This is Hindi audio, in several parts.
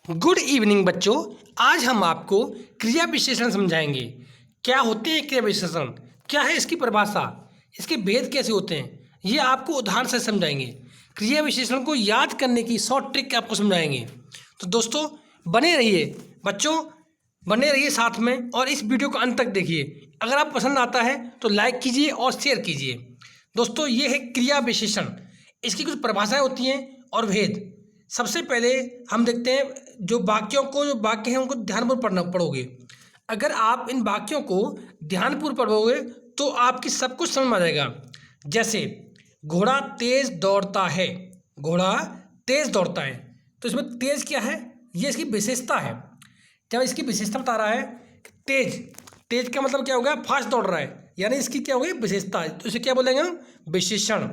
गुड इवनिंग बच्चों। आज हम आपको क्रिया विशेषण समझाएंगे। क्या होते हैं क्रिया विशेषण, क्या है इसकी परिभाषा, इसके भेद कैसे होते हैं, ये आपको उदाहरण से समझाएंगे। क्रिया विशेषण को याद करने की शॉर्ट ट्रिक आपको समझाएंगे। तो दोस्तों बने रहिए बच्चों, बने रहिए साथ में और इस वीडियो को अंत तक देखिए। अगर आप पसंद आता है तो लाइक कीजिए और शेयर कीजिए। दोस्तों ये है क्रिया विशेषण, इसकी कुछ परिभाषाएं होती हैं और भेद। सबसे पहले हम देखते हैं जो वाक्य हैं उनको ध्यानपूर्वक पढ़ोगे। अगर आप इन वाक्यों को ध्यानपूर्वक पढ़ोगे तो आपकी सब कुछ समझ में आ जाएगा। जैसे घोड़ा तेज दौड़ता है, घोड़ा तेज दौड़ता है, तो इसमें तेज क्या है, ये इसकी विशेषता है। जब इसकी विशेषता बता रहा है कि तेज, तेज का मतलब क्या होगा, फास्ट दौड़ रहा है, यानी इसकी क्या होगी, विशेषता है, तो इसे क्या बोलेंगे हम, विशेषण।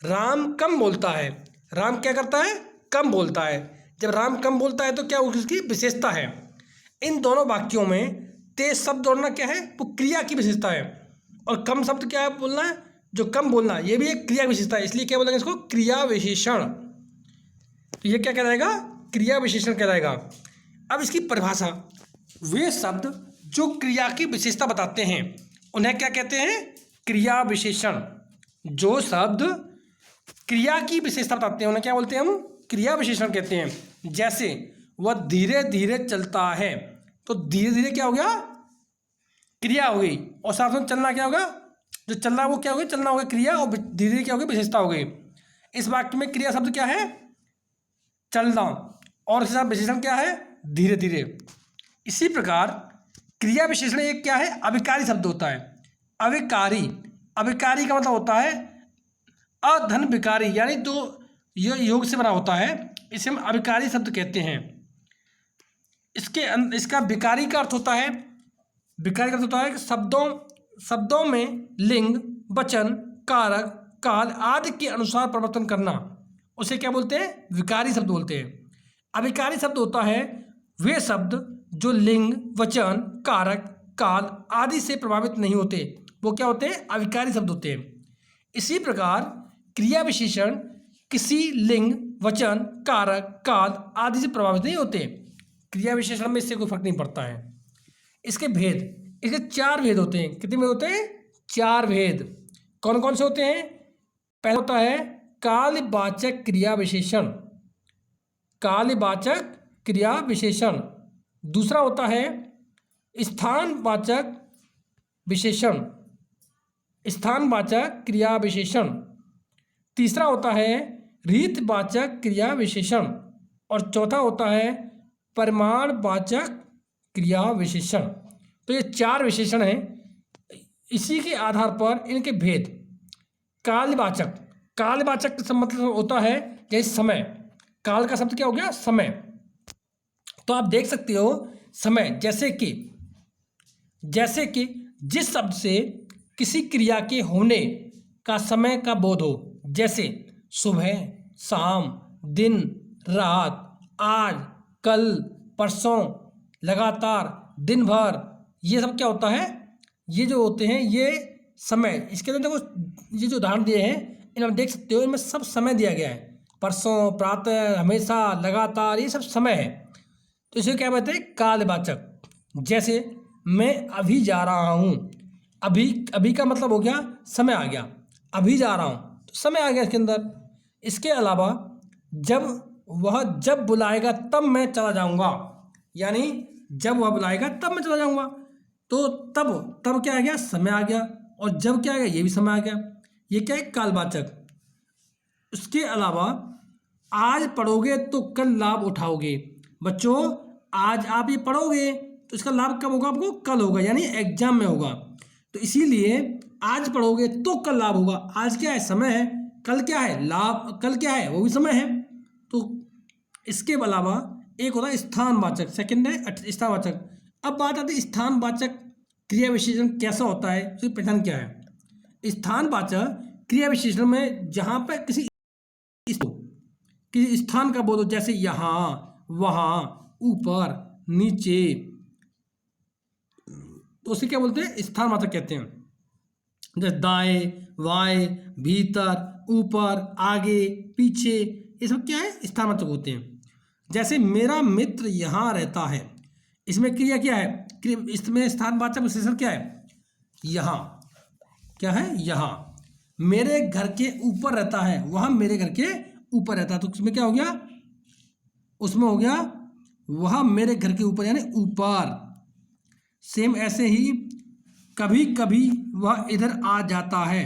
राम कम बोलता है, राम क्या करता है, कम बोलता है। जब राम कम बोलता है तो क्या उसकी विशेषता है। इन दोनों वाक्यों में तेज शब्द दौड़ना क्या है, वो क्रिया की विशेषता है, और कम शब्द क्या है बोलना है, जो कम बोलना, ये भी एक क्रिया विशेषता है, इसलिए क्या बोलेंगे इसको, क्रिया विशेषण। तो ये क्या कहलाएगा, क्रिया विशेषण कहलाएगा। अब इसकी परिभाषा, वे शब्द जो क्रिया की विशेषता बताते हैं उन्हें क्या कहते हैं, क्रिया विशेषण। जो शब्द क्रिया की विशेषता बताते हैं उन्हें क्या बोलते हैं हम, क्रिया विशेषण कहते हैं। जैसे वह धीरे धीरे चलता है, तो धीरे धीरे क्या हो गया, क्रिया हो गई, और साथ में चलना क्या होगा, जो चल रहा है वो क्या हो गया, चलना हो गया क्रिया, और धीरे धीरे क्या हो गई, विशेषता हो गई। इस वाक्य में क्रिया शब्द क्या है, चलना, और इसके साथ विशेषण क्या है, धीरे धीरे। इसी प्रकार क्रिया विशेषण एक क्या है, अभिकारी शब्द होता है। अभिकारी, अभिकारी का मतलब होता है अधन विकारी, यानी तो ये योग से बना होता है, इसे हम अभिकारी शब्द कहते हैं। इसका विकारी का अर्थ होता है, विकारी का अर्थ होता है कि शब्दों में लिंग, वचन, कारक, काल आदि के अनुसार परिवर्तन करना, उसे क्या बोलते हैं, विकारी शब्द बोलते हैं। अभिकारी शब्द होता है वे शब्द जो लिंग, वचन, कारक, काल आदि से प्रभावित नहीं होते, वो क्या होते हैं, अभिकारी शब्द होते हैं। इसी प्रकार क्रिया विशेषण किसी लिंग, वचन, कारक, काल आदि से प्रभावित नहीं होते। क्रिया विशेषण में इससे कोई फर्क नहीं पड़ता है। इसके भेद, इसके चार भेद होते हैं। कितने भेद होते हैं, चार भेद। कौन कौन से होते हैं, पहला होता है कालवाचक क्रिया विशेषण, कालवाचक क्रिया विशेषण। दूसरा होता है स्थानवाचक विशेषण, स्थानवाचक क्रिया विशेषण। तीसरा होता है रीतवाचक क्रिया विशेषण, और चौथा होता है परिमाणवाचक क्रिया विशेषण। तो ये चार विशेषण हैं। इसी के आधार पर इनके भेद। कालवाचक, कालवाचक का मतलब होता है जैसे समय, काल का शब्द क्या हो गया, समय। तो आप देख सकते हो समय, जैसे कि जिस शब्द से किसी क्रिया के होने का समय का बोध हो, जैसे सुबह, शाम, दिन, रात, आज, कल, परसों, लगातार, दिन भर, ये सब क्या होता है, ये जो होते हैं ये समय। इसके अंदर देखो ये जो उदाहरण दिए हैं इनमें आप देख सकते हो, इनमें सब समय दिया गया है, परसों, प्रातः, हमेशा, लगातार, ये सब समय है। तो इसे क्या कहते हैं, कालवाचक। जैसे मैं अभी जा रहा हूँ, अभी, अभी का मतलब हो गया समय आ गया, अभी जा रहा हूँ तो समय आ गया इसके अंदर। इसके अलावा जब बुलाएगा तब मैं चला जाऊँगा, यानी जब वह बुलाएगा तब मैं चला जाऊँगा, तो तब क्या आ गया, समय आ गया, और जब क्या आ गया, ये भी समय आ गया। ये क्या है, कालवाचक। उसके अलावा आज पढ़ोगे तो कल लाभ उठाओगे। बच्चों आज आप ये पढ़ोगे तो इसका लाभ कब होगा, आपको कल होगा, यानी एग्जाम में होगा। तो इसीलिए आज पढ़ोगे तो कल लाभ होगा। आज क्या है, समय है, कल क्या है, लाभ, कल क्या है, वो भी समय है। तो इसके अलावा एक होता है स्थानवाचक, सेकंड है स्थानवाचक। अब बात आती है स्थानवाचक क्रिया विशेषण कैसा होता है, उसकी पहचान क्या है। स्थानवाचक क्रिया विशेषण में जहाँ पर किसी स्थान का बोध हो, जैसे यहाँ, वहाँ, ऊपर, नीचे, तो उसे क्या बोलते हैं, स्थानवाचक कहते हैं। जैसे दाएं, बाएं, भीतर, ऊपर, आगे, पीछे, ये सब क्या है, स्थानवाचक होते हैं। जैसे मेरा मित्र यहाँ रहता है, इसमें क्रिया क्या है, इसमें स्थानवाचक विशेषण क्या है, यहाँ, क्या है, यहाँ। मेरे घर के ऊपर रहता है, वह मेरे घर के ऊपर रहता है, तो उसमें क्या हो गया, उसमें हो गया वह मेरे घर के ऊपर, यानी ऊपर। सेम ऐसे ही कभी कभी वह इधर आ जाता है,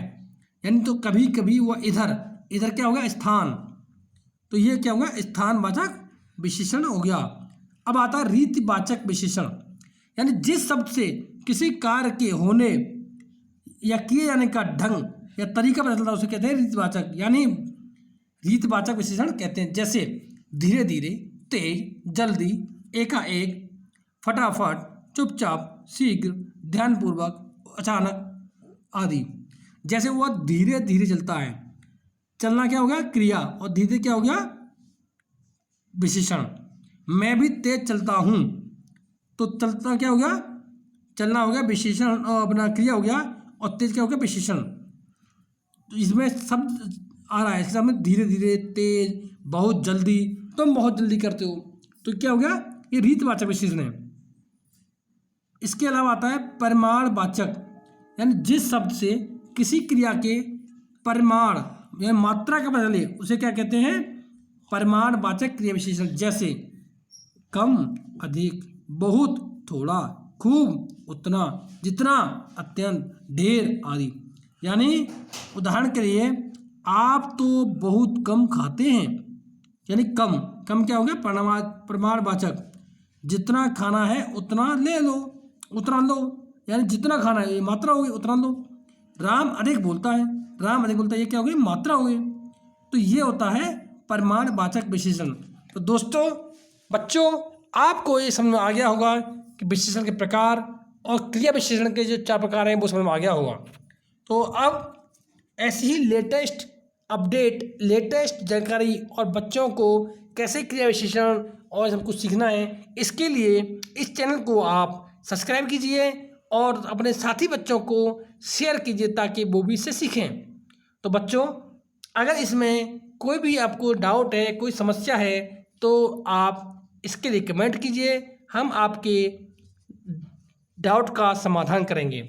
यानी तो कभी कभी वह इधर, इधर क्या होगा, स्थान, तो ये क्या होगा, स्थानवाचक विशेषण हो गया। अब आता है रीतिवाचक विशेषण, यानी जिस शब्द से किसी कार्य के होने या किए जाने का ढंग या तरीका पता चलता है उसे कहते हैं रीतिवाचक, यानी रीतिवाचक विशेषण कहते हैं। जैसे धीरे धीरे, तेज, जल्दी, एकाएक, फटाफट, चुपचाप, शीघ्र, ध्यानपूर्वक, अचानक आदि। जैसे वह धीरे धीरे चलता है, चलना क्या हो गया, क्रिया, और धीरे क्या हो गया, विशेषण। मैं भी तेज चलता हूँ, तो चलता क्या हो गया, चलना हो गया विशेषण, अपना क्रिया हो गया, और तेज क्या हो गया, विशेषण। तो इसमें शब्द आ रहा है, इसके सामने धीरे धीरे, तेज, बहुत जल्दी, तुम बहुत जल्दी करते हो, तो क्या हो गया, ये रीतवाचक विशेषण है। इसके अलावा आता है परिमाणवाचक, यानी जिस शब्द से किसी क्रिया के परिमाण या मात्रा का पता चले उसे क्या कहते हैं, परिमाणवाचक क्रिया विशेषण। जैसे कम, अधिक, बहुत, थोड़ा, खूब, उतना, जितना, अत्यंत, ढेर आदि। यानी उदाहरण के लिए, आप तो बहुत कम खाते हैं, यानी कम, कम क्या हो गया, परिमाणवाचक। जितना खाना है उतना ले लो, उतना लो, यानी जितना खाना है, ये मात्रा हो गई, उतना लो। राम अधिक बोलता है, राम अधिक बोलता है, ये क्या हो गई, मात्रा हो गई। तो ये होता है परिमाणवाचक विशेषण। तो दोस्तों, बच्चों, आपको ये समझ में आ गया होगा कि विशेषण के प्रकार और क्रिया विशेषण के जो 4 प्रकार हैं वो समझ में आ गया होगा। तो अब ऐसी ही लेटेस्ट अपडेट, लेटेस्ट जानकारी और बच्चों को कैसे क्रिया विशेषण और सब कुछ सीखना है, इसके लिए इस चैनल को आप सब्सक्राइब कीजिए और अपने साथी बच्चों को शेयर कीजिए ताकि वो भी इससे सीखें। तो बच्चों, अगर इसमें कोई भी आपको डाउट है, कोई समस्या है, तो आप इसके लिए कमेंट कीजिए, हम आपके डाउट का समाधान करेंगे।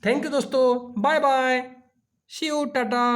थैंक यू दोस्तों, bye bye, see you, Tata.